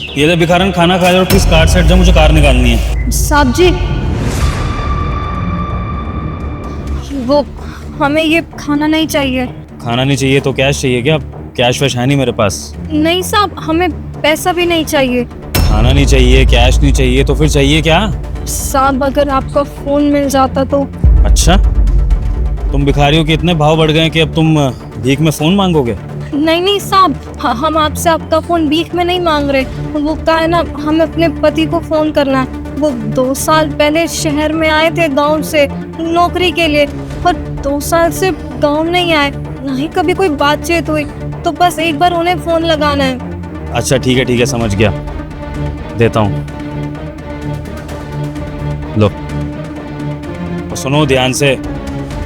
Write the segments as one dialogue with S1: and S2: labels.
S1: ये ले भिखारन, खाना खा ले और प्लीज कार से हट जा, मुझे कार निकालनी है।
S2: साहब जी, वो हमें ये खाना नहीं चाहिए।
S1: खाना नहीं चाहिए तो कैश चाहिए क्या? कैश वैश है नहीं मेरे पास।
S2: नहीं साहब, हमें पैसा भी नहीं चाहिए।
S1: खाना नहीं चाहिए, कैश नहीं चाहिए, तो फिर चाहिए क्या?
S2: साहब अगर आपका फोन मिल जाता तो।
S1: अच्छा, तुम भिखारियों के इतने भाव बढ़ गए कि अब तुम भीख में फोन मांगोगे?
S2: नहीं नहीं साहब, हम आपसे आपका फोन भीख में नहीं मांग रहे। वो क्या है ना, हमें अपने पति को फोन करना है। वो 2 साल पहले शहर में आए थे गांव से नौकरी के लिए, और 2 साल से गांव नहीं आए, ना ही कभी कोई बातचीत हुई। तो बस एक बार उन्हें फोन लगाना है।
S1: अच्छा ठीक है, समझ गया, देता हूँ। लो, और सुनो ध्यान से,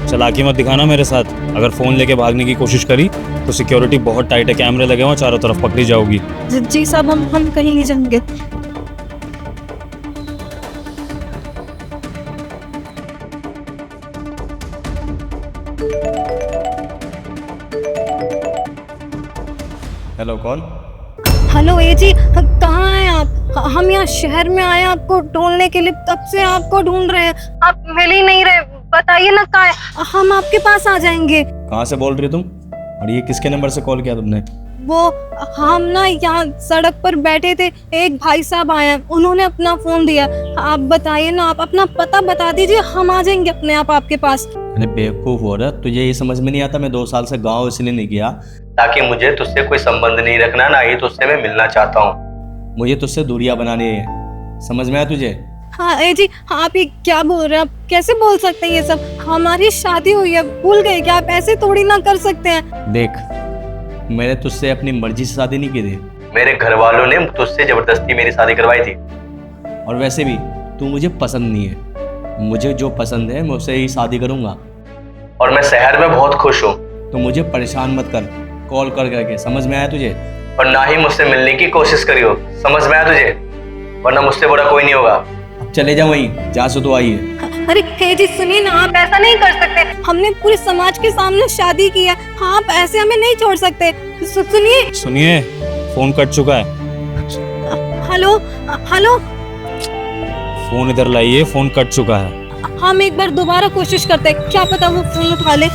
S1: चालाकी मत दिखाना मेरे साथ। अगर फोन लेके भागने की कोशिश करी तो सिक्योरिटी बहुत टाइट है, कैमरे लगे हुए चारों तरफ, पकड़ी जाओगी।
S2: जी साहब, हम कहीं नहीं जाएंगे।
S3: हेलो, कौन?
S2: हेलो ए जी, कहाँ हैं आप? हम यहाँ शहर में आए आपको ढूंढने के लिए, तब से आपको ढूंढ रहे हैं, आप मिल ही नहीं रहे। बताइए ना कहाँ है, हम आपके पास आ जाएंगे।
S3: कहाँ से बोल रही हो तुम? और ये किसके नंबर से कॉल किया तुमने?
S2: वो हम ना यहाँ सड़क पर बैठे थे, एक भाई साहब आए हैं, उन्होंने अपना फोन दिया। आप बताइए ना, आप अपना पता बता दीजिए, हम आ जाएंगे अपने आप आपके पास।
S3: अरे बेवकूफ़ हो रहा, तुझे ये समझ में नहीं आता? मैं 2 साल से गाँव इसलिए नहीं गया ताकि मुझे तुझसे कोई संबंध नहीं रखना, ना ही तुझसे मैं मिलना चाहता हूँ। मुझे तुझसे दूरियां बनानी है, समझ में आया तुझे?
S2: हाँ ए जी, आप ये क्या बोल रहे हैं? आप कैसे बोल सकते हैं ये सब? हमारी शादी हुई है, भूल गए क्या? आप ऐसे थोड़ी ना कर सकते हैं।
S3: देख, मैंने तुझसे अपनी मर्जी से शादी नहीं की थी, मेरे घर वालों ने तुझसे जबरदस्ती मेरी शादी करवाई थी। और वैसे भी तू मुझे पसंद नहीं है, मुझे जो पसंद है मैं उससे ही शादी करूंगा। और मैं शहर में बहुत खुश हूँ, तो मुझे परेशान मत कर कॉल कर करके, समझ में आया तुझे? और ना ही मुझसे मिलने की कोशिश करियो, समझ में आया तुझे? वरना मुझसे बड़ा कोई नहीं होगा। अब चले जा वहीं जहाँ से तू आई है।
S2: अरे हे जी सुनिए ना, आप ऐसा नहीं कर सकते। हमने पूरे समाज के सामने शादी की है, हाँ आप ऐसे हमें नहीं छोड़ सकते।
S1: सुनिए, फोन कट चुका है।
S2: हेलो हेलो,
S1: फोन इधर लाइए, फोन कट चुका है।
S2: हम एक बार दोबारा कोशिश करते हैं, क्या पता वो फोन उठा ले।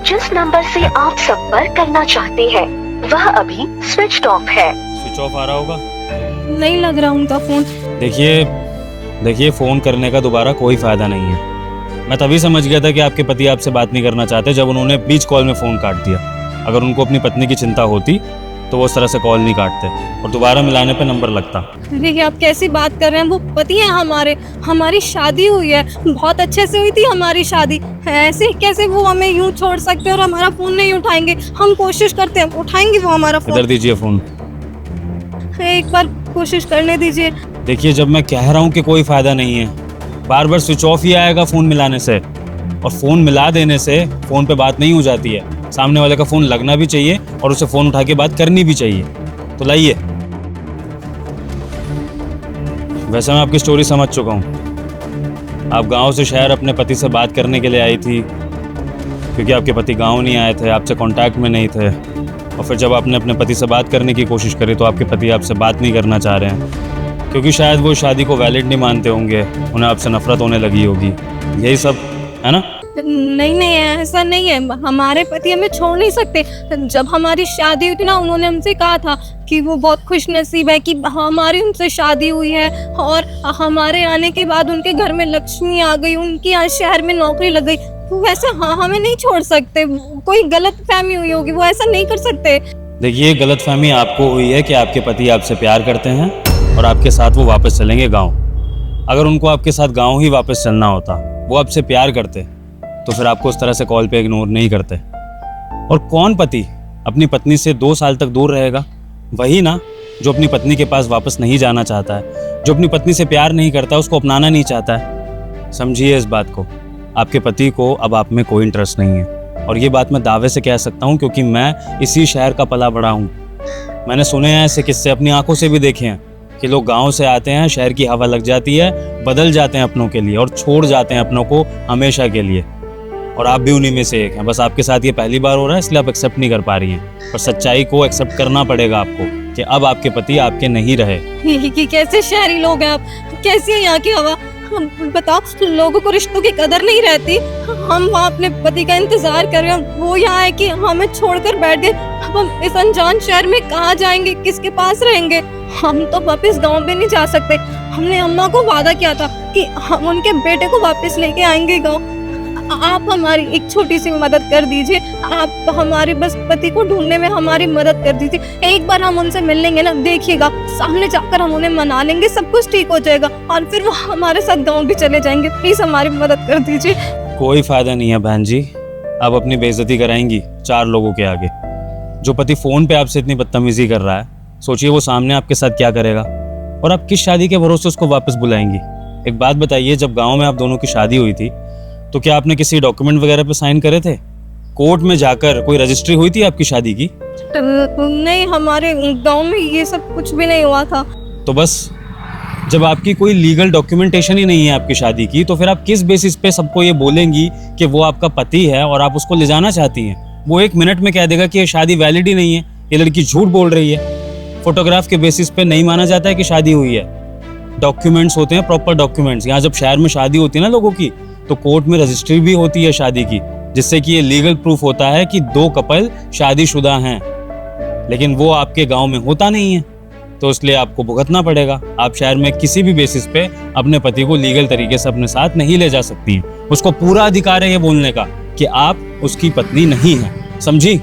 S4: जिस नंबर से आप संपर्क करना चाहते हैं वह अभी स्विच ऑफ है।
S1: स्विच ऑफ आ रहा होगा,
S2: नहीं लग रहा उनका फोन।
S1: देखिए फोन करने का दोबारा कोई फायदा नहीं है। मैं तभी समझ गया था कि आपके पति आपसे बात नहीं करना चाहते जब उन्होंने बीच कॉल में फोन काट दिया। अगर उनको अपनी पत्नी की चिंता होती तो वो उस तरह से कॉल नहीं काटते और दोबारा मिलाने पे नंबर लगता।
S2: देखिए आप कैसी बात कर रहे हैं, वो पति है हमारे, हमारी शादी हुई है, बहुत अच्छे से हुई थी हमारी शादी। ऐसे कैसे वो हमें यूं छोड़ सकते और हमारा फोन नहीं उठाएंगे? हम कोशिश करते हैं, उठाएंगे वो हमारा फोन।
S1: इधर दीजिए फोन,
S2: एक बार कोशिश करने दीजिए।
S1: देखिए जब मैं कह रहा हूँ कि कोई फायदा नहीं है, बार बार स्विच ऑफ ही आएगा फोन मिलाने से, और फोन मिला देने से फोन पे बात नहीं हो जाती है। सामने वाले का फोन लगना भी चाहिए और उसे फोन उठा के बात करनी भी चाहिए। तो लाइए, वैसे मैं आपकी स्टोरी समझ चुका हूँ। आप गांव से शहर अपने पति से बात करने के लिए आई थी क्योंकि आपके पति गांव नहीं आए थे, आपसे कांटेक्ट में नहीं थे। और फिर जब आपने अपने पति से बात करने की कोशिश करी तो आपके पति आपसे बात नहीं करना चाह रहे हैं क्योंकि शायद वो शादी को वैलिड नहीं मानते होंगे, उन्हें आपसे नफरत होने लगी होगी। यही सब है ना?
S2: नहीं ऐसा नहीं है, हमारे पति हमें छोड़ नहीं सकते। जब हमारी शादी हुई थी ना, उन्होंने हमसे कहा था कि वो बहुत खुश नसीब है कि हमारी उनसे शादी हुई है, और हमारे आने के बाद उनके घर में लक्ष्मी आ गई, उनकी यहाँ शहर में नौकरी लग गई। वैसे हमें नहीं छोड़ सकते, कोई गलत फहमी हुई होगी, वो ऐसा नहीं कर सकते।
S1: देखिए गलत फहमी आपको हुई है कि आपके पति आपसे प्यार करते हैं और आपके साथ वो वापस चलेंगे गाँव। अगर उनको आपके साथ गाँव ही वापस चलना होता, वो आपसे प्यार करते, तो फिर आपको उस तरह से कॉल पे इग्नोर नहीं करते। और कौन पति अपनी पत्नी से 2 साल तक दूर रहेगा? वही ना जो अपनी पत्नी के पास वापस नहीं जाना चाहता है, जो अपनी पत्नी से प्यार नहीं करता, उसको अपनाना नहीं चाहता है। समझिए इस बात को, आपके पति को अब आप में कोई इंटरेस्ट नहीं है। और ये बात मैं दावे से कह सकता हूँ क्योंकि मैं इसी शहर का पला बड़ा हूँ। मैंने सुने हैं ऐसे किस्से, अपनी आंखों से भी देखे हैं कि लोग गांव से आते हैं, शहर की हवा लग जाती है, बदल जाते हैं अपनों के लिए और छोड़ जाते हैं अपनों को हमेशा के लिए। और आप भी उन्हीं में से एक हैं। बस आपके साथ ये पहली बार हो रहा है, इसलिए आप एक्सेप्ट नहीं कर पा रही हैं। पर सच्चाई को एक्सेप्ट करना पड़ेगा आपको कि अब आपके पति आपके नहीं रहे।
S2: ये कैसे शहरी लोग हैं आप, कैसी है यहाँ की हवा। हम बताओ, लोगों को रिश्तों की कदर नहीं रहती। हम वहाँ अपने पति का इंतजार कर रहे हैं, वो यहाँ है कि हमें छोड़कर बैठ गए। अब हम इस अनजान शहर में कहाँ जाएंगे, किसके पास रहेंगे। हम तो वापस गांव भी नहीं जा सकते। हमने अम्मा को वादा किया था कि हम उनके बेटे को वापस लेके आएंगे गांव। आप हमारी एक छोटी सी मदद कर दीजिए। आप हमारे बस पति को ढूंढने में हमारी मदद कर दीजिए। एक बार हम उनसे मिल लेंगे ना, देखिएगा सामने जाकर हम उन्हें मना लेंगे, सब कुछ ठीक हो जाएगा और फिर वो हमारे साथ गांव भी चले जाएंगे। प्लीज हमारी मदद कर दीजिए।
S1: कोई फायदा नहीं है बहन जी, आप अपनी बेइज्जती कराएंगी 4 लोगों के आगे। जो पति फोन पे आपसे इतनी बदतमीजी कर रहा है, सोचिए वो सामने आपके साथ क्या करेगा। और आप किस शादी के भरोसे उसको वापस बुलाएंगी। एक बात बताइए, जब गाँव में आप दोनों की शादी हुई थी तो क्या आपने किसी डॉक्यूमेंट वगैरह पे साइन करे थे? कोर्ट में जाकर कोई रजिस्ट्री हुई थी आपकी शादी की?
S2: नहीं, हमारे गांव में ये सब कुछ भी नहीं हुआ था।
S1: तो बस जब आपकी कोई लीगल डॉक्यूमेंटेशन ही नहीं है आपकी शादी की, तो फिर आप किस बेसिस पे सबको ये बोलेंगी कि वो आपका पति है और आप उसको ले जाना चाहती हैं? वो 1 मिनट में कह देगा कि ये शादी वैलिड ही नहीं है, ये लड़की झूठ बोल रही है। फोटोग्राफ के बेसिस पे नहीं माना जाता है कि शादी हुई है। डॉक्यूमेंट्स होते हैं, प्रॉपर डॉक्यूमेंट्स। यहाँ जब शहर में शादी होती है ना लोगों की, तो कोर्ट में रजिस्ट्री भी होती है शादी की, जिससे कि ये लीगल प्रूफ होता है कि 2 कपल शादीशुदा हैं। लेकिन वो आपके गांव में होता नहीं है, तो इसलिए आपको भुगतना पड़ेगा। आप शहर में किसी भी बेसिस पे अपने पति को लीगल तरीके से अपने साथ नहीं ले जा सकती हैं। उसको पूरा अधिकार है ये बोलने का कि आप उसकी पत्नी नहीं हैं, समझी?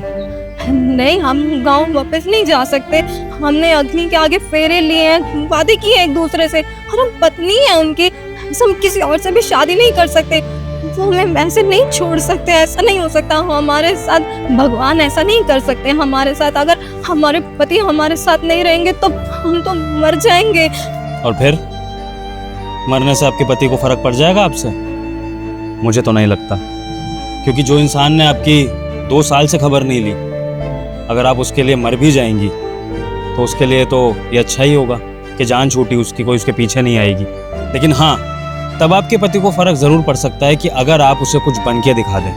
S2: नहीं, हम गांव वापस नहीं जा सकते। हमने अग्नि के आगे फेरे लिए हैं, वादे किए एक दूसरे से, और हम पत्नी है उनकी। हम किसी और से भी शादी नहीं कर सकते। वो हमें ऐसे नहीं छोड़ सकते, ऐसा नहीं हो सकता हमारे साथ। भगवान ऐसा नहीं कर सकते हमारे साथ। अगर हमारे पति हमारे साथ नहीं रहेंगे तो हम तो मर जाएंगे।
S1: और फिर मरने से आपके पति को फर्क पड़ जाएगा आपसे? मुझे तो नहीं लगता, क्योंकि जो इंसान ने आपकी 2 साल से खबर नहीं ली, अगर आप उसके लिए मर भी जाएंगी तो उसके लिए तो ये अच्छा ही होगा कि जान छूटी उसकी, कोई उसके पीछे नहीं आएगी। लेकिन हाँ, तब आपके पति को फर्क जरूर पड़ सकता है कि अगर आप उसे कुछ बन के दिखा दें,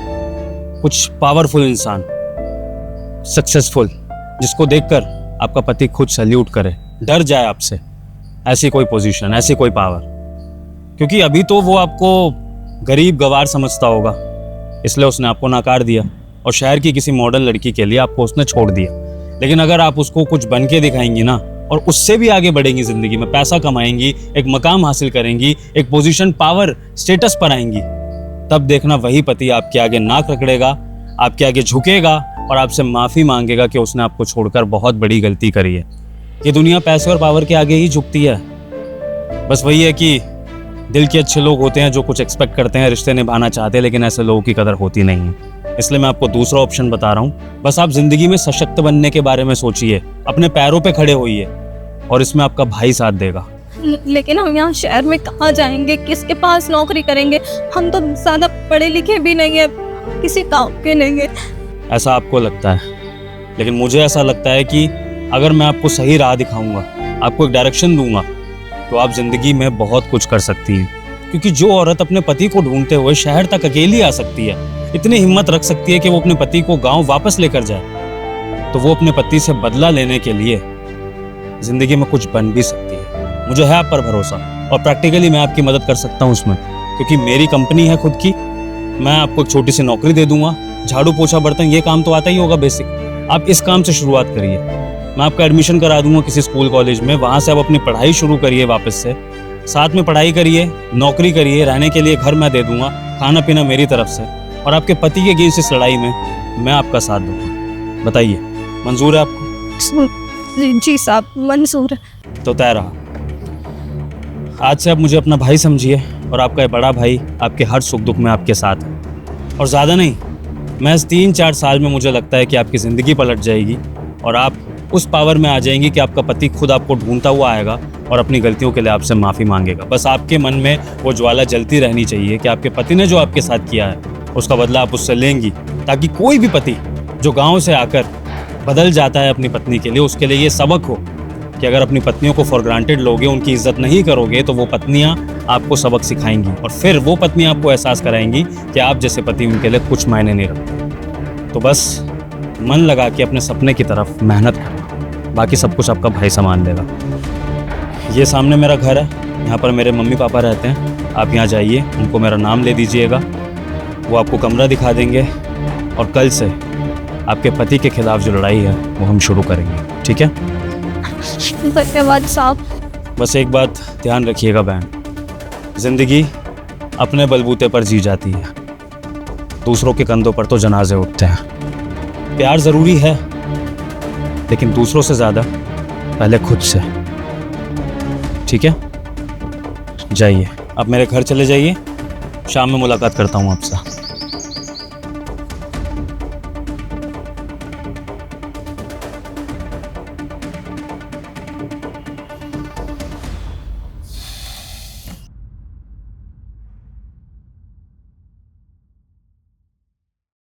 S1: कुछ पावरफुल इंसान, सक्सेसफुल, जिसको देखकर आपका पति खुद सैल्यूट करे, डर जाए आपसे। ऐसी कोई पोजीशन, ऐसी कोई पावर। क्योंकि अभी तो वो आपको गरीब गवार समझता होगा, इसलिए उसने आपको नकार दिया और शहर की किसी मॉडर्न लड़की के लिए आपको उसने छोड़ दिया। लेकिन अगर आप उसको कुछ बन के दिखाएंगी ना, और उससे भी आगे बढ़ेंगी जिंदगी में, पैसा कमाएंगी, एक मकाम हासिल करेंगी, एक पोजीशन, पावर, स्टेटस पर आएंगी, तब देखना वही पति आपके आगे नाक रगड़ेगा, आपके आगे झुकेगा और आपसे माफी मांगेगा कि उसने आपको छोड़कर बहुत बड़ी गलती करी है। ये दुनिया पैसे और पावर के आगे ही झुकती है। बस वही है कि दिल के अच्छे लोग होते हैं जो कुछ एक्सपेक्ट करते हैं, रिश्ते निभाना चाहते हैं, लेकिन ऐसे लोगों की कदर होती नहीं है। इसलिए मैं आपको दूसरा ऑप्शन बता रहा हूँ। बस आप जिंदगी में सशक्त बनने के बारे में सोचिए, अपने पैरों पे खड़े होइए, और इसमें आपका भाई साथ देगा।
S2: लेकिन हम यहाँ शहर में कहाँ जाएंगे, किसके पास नौकरी करेंगे? हम तो ज्यादा पढ़े लिखे भी नहीं है, किसी काम के नहीं है।
S1: ऐसा आपको लगता है, लेकिन मुझे ऐसा लगता है कि अगर मैं आपको सही राह दिखाऊंगा, आपको एक डायरेक्शन दूंगा, तो आप जिंदगी में बहुत कुछ कर सकती हैं। क्योंकि जो औरत अपने पति को ढूंढते हुए शहर तक अकेली आ सकती है, इतनी हिम्मत रख सकती है कि वो अपने पति को गांव वापस लेकर जाए, तो वो अपने पति से बदला लेने के लिए जिंदगी में कुछ बन भी सकती है। मुझे है आप पर भरोसा, और प्रैक्टिकली मैं आपकी मदद कर सकता हूँ उसमें, क्योंकि मेरी कंपनी है खुद की। मैं आपको एक छोटी सी नौकरी दे दूंगा, झाड़ू पोछा बर्तन, ये काम तो आता ही होगा बेसिक। आप इस काम से शुरुआत करिए। मैं आपका एडमिशन करा दूंगा किसी स्कूल कॉलेज में, वहाँ से आप अपनी पढ़ाई शुरू करिए वापस से। साथ में पढ़ाई करिए, नौकरी करिए, रहने के लिए घर मैं दे दूंगा, खाना पीना मेरी तरफ से, और आपके पति के अगेंस्ट इस लड़ाई में मैं आपका साथ दूंगा। बताइए, मंजूर है आपको?
S2: जी साहब, मंजूर है।
S1: तो तय रहा। आज से आप मुझे अपना भाई समझिए, और आपका ये बड़ा भाई आपके हर सुख दुख में आपके साथ है। और ज़्यादा नहीं, महज 3-4 साल में मुझे लगता है कि आपकी ज़िंदगी पलट जाएगी और आप उस पावर में आ जाएंगी कि आपका पति खुद आपको ढूंढता हुआ आएगा और अपनी गलतियों के लिए आपसे माफ़ी मांगेगा। बस आपके मन में वो ज्वाला जलती रहनी चाहिए कि आपके पति ने जो आपके साथ किया है उसका बदला आप उससे लेंगी, ताकि कोई भी पति जो गाँव से आकर बदल जाता है अपनी पत्नी के लिए, उसके लिए ये सबक हो कि अगर अपनी पत्नियों को फॉर ग्रांटेड लोगे, उनकी इज्जत नहीं करोगे, तो वो पत्नियां आपको सबक सिखाएंगी और फिर वो पत्नी आपको एहसास कराएंगी कि आप जैसे पति उनके लिए कुछ मायने नहीं रखते। तो बस मन लगा के अपने सपने की तरफ मेहनत करना, बाकी सब कुछ आपका भाई संभाल लेगा। ये सामने मेरा घर है, यहाँ पर मेरे मम्मी पापा रहते हैं। आप यहाँ जाइए, उनको मेरा नाम ले दीजिएगा, वो आपको कमरा दिखा देंगे और कल से आपके पति के खिलाफ जो लड़ाई है वो हम शुरू करेंगे, ठीक है?
S2: धन्यवाद साहब।
S1: बस एक बात ध्यान रखिएगा बहन, जिंदगी अपने बलबूते पर जी जाती है, दूसरों के कंधों पर तो जनाजे उठते हैं। प्यार ज़रूरी है, लेकिन दूसरों से ज़्यादा पहले खुद से, ठीक है? जाइए, आप मेरे घर चले जाइए, शाम में मुलाकात करता हूँ आपसे।